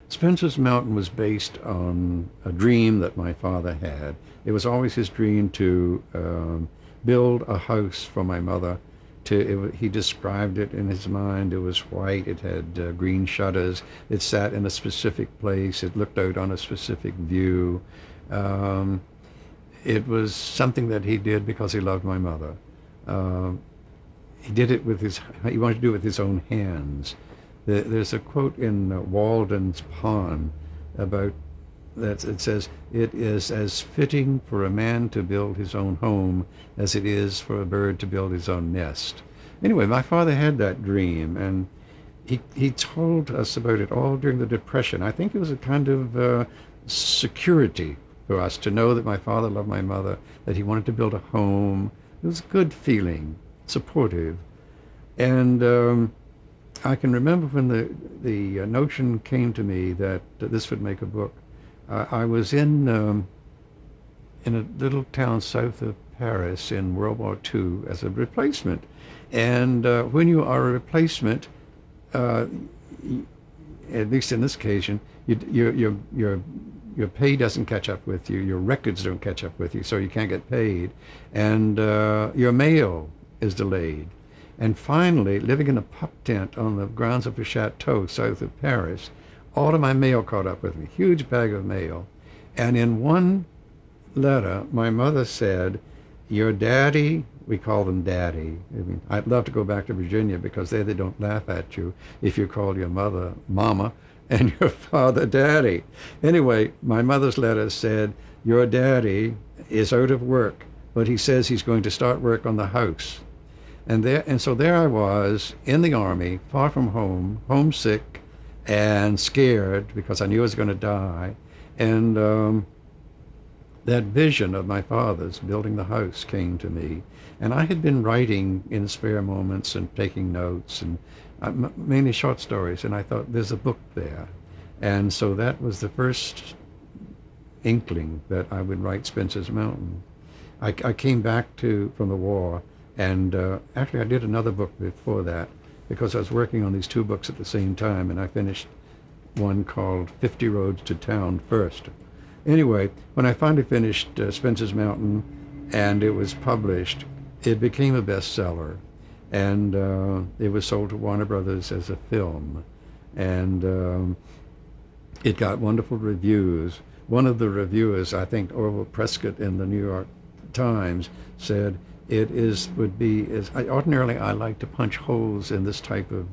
Spencer's Mountain was based on a dream that my father had. It was always his dream to build a house for my mother. He described it in his mind. It was white. It had green shutters. It sat in a specific place. It looked out on a specific view. Um, it was something that he did because he loved my mother. Uh, he did it with his. He wanted to do it with his own hands. There's a quote in Walden's Pond about that. It says, "It is as fitting for a man to build his own home as it is for a bird to build his own nest." Anyway, my father had that dream, and he told us about it all during the Depression. I think it was a kind of security for us to know that my father loved my mother, that he wanted to build a home. It was a good feeling, supportive. And I can remember when the notion came to me that this would make a book. I was in a little town south of Paris in World War II as a replacement. And when you are a replacement, uh, at least in this occasion, your pay doesn't catch up with you, your records don't catch up with you, so you can't get paid, and your mail is delayed. And finally, living in a pup tent on the grounds of a chateau south of Paris, all of my mail caught up with me, huge bag of mail. And in one letter, my mother said, "Your daddy," we call them daddy. I mean, I'd love to go back to Virginia because there they don't laugh at you if you call your mother mama and your father daddy. Anyway, my mother's letter said, "Your daddy is out of work, but he says he's going to start work on the house." And so there I was in the army, far from home, homesick and scared because I knew I was going to die. And that vision of my father's building the house came to me. And I had been writing in spare moments and taking notes, and mainly short stories. And I thought, there's a book there. And so that was the first inkling that I would write Spencer's Mountain. I came back from the war, and actually I did another book before that because I was working on these two books at the same time, and I finished one called 50 Roads to Town first. Anyway, when I finally finished Spencer's Mountain and it was published, it became a bestseller, and it was sold to Warner Brothers as a film, and it got wonderful reviews. One of the reviewers, I think Orville Prescott in the New York Times, said would be ordinarily I like to punch holes in this type of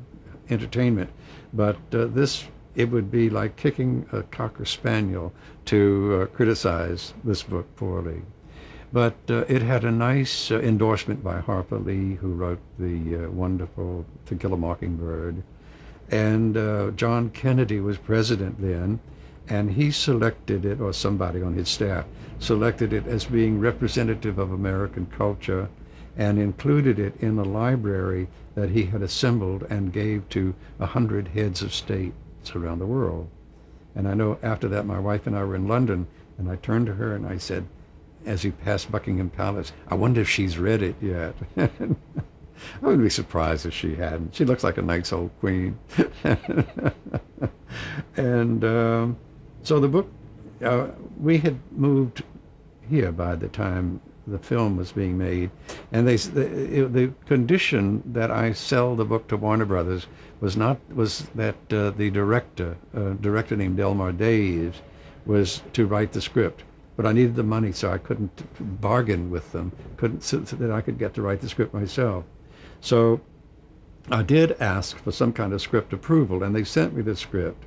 entertainment, but it would be like kicking a cocker spaniel to criticize this book poorly. But it had a nice endorsement by Harper Lee, who wrote the wonderful To Kill a Mockingbird. And John Kennedy was president then, and he selected it, or somebody on his staff selected it as being representative of American culture and included it in a library that he had assembled and gave to 100 heads of states around the world. And I know after that my wife and I were in London, and I turned to her and I said, as we passed Buckingham Palace, "I wonder if she's read it yet." I wouldn't be surprised if she hadn't. She looks like a nice old queen. And so the book, we had moved here by the time the film was being made, and the condition that I sell the book to Warner Brothers was that the director named Delmar Daves, was to write the script. But I needed the money, so I couldn't bargain with them, so that I could get to write the script myself. So I did ask for some kind of script approval, and they sent me the script.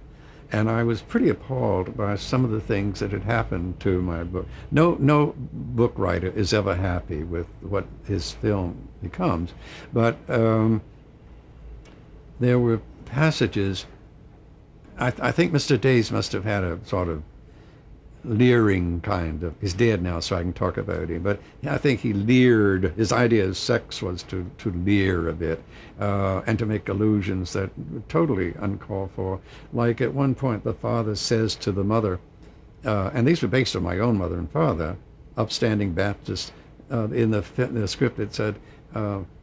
And I was pretty appalled by some of the things that had happened to my book. No book writer is ever happy with what his film becomes, but there were passages. I think Mr. Days must have had a sort of leering kind of, he's dead now so I can talk about him, but I think he leered. His idea of sex was to leer a bit and to make allusions that were totally uncalled for. Like at one point the father says to the mother, and these were based on my own mother and father, upstanding Baptists, in the script it said,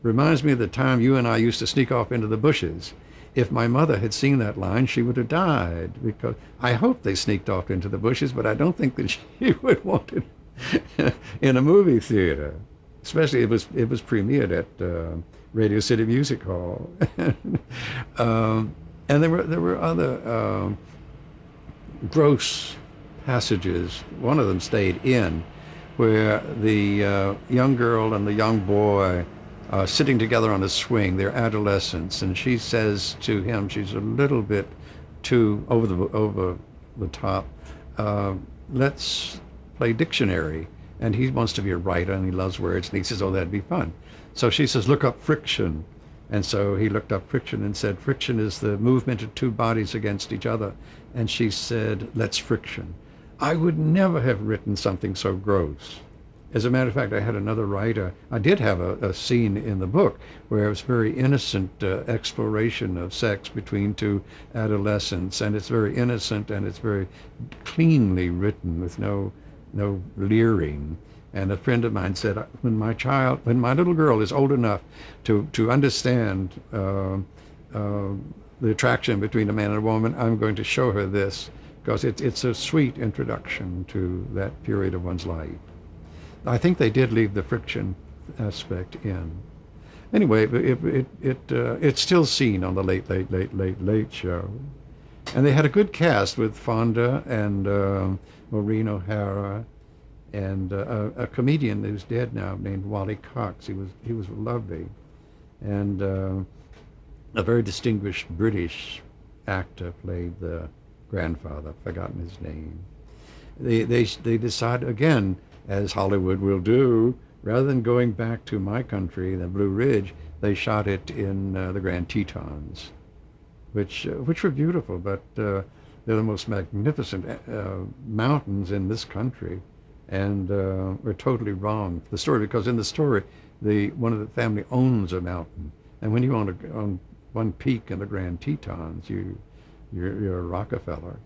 "Reminds me of the time you and I used to sneak off into the bushes." if my mother had seen that line, she would have died, because I hope they sneaked off into the bushes, but I don't think that she would want it in a movie theater. Especially it was premiered at Radio City Music Hall. And there were other gross passages. One of them stayed in, where the young girl and the young boy are sitting together on a swing. They're adolescents, and she says to him, she's a little bit too over the top. Let's play dictionary. And he wants to be a writer, and he loves words, and he says, oh, that'd be fun. So she says, look up friction. And so he looked up friction and said, friction is the movement of two bodies against each other. And she said, let's friction. I would never have written something so gross. As a matter of fact, I had another writer. I did have a scene in the book where it was very innocent exploration of sex between two adolescents, and it's very innocent and it's very cleanly written with no leering. And a friend of mine said, when my little girl is old enough to understand the attraction between a man and a woman, I'm going to show her this, because it's a sweet introduction to that period of one's life. I think they did leave the friction aspect in. Anyway, it's still seen on the Late Show. And they had a good cast with Fonda and Maureen O'Hara, and a comedian who's dead now named Wally Cox. He was lovely, and a very distinguished British actor played the grandfather. I've forgotten his name. They decided, again, as Hollywood will do, rather than going back to my country, the Blue Ridge, they shot it in the Grand Tetons, which were beautiful, but they're the most magnificent mountains in this country, and we're totally wrong for the story, because in the story, one of the family owns a mountain, and when you're on one peak in the Grand Tetons, you're a Rockefeller.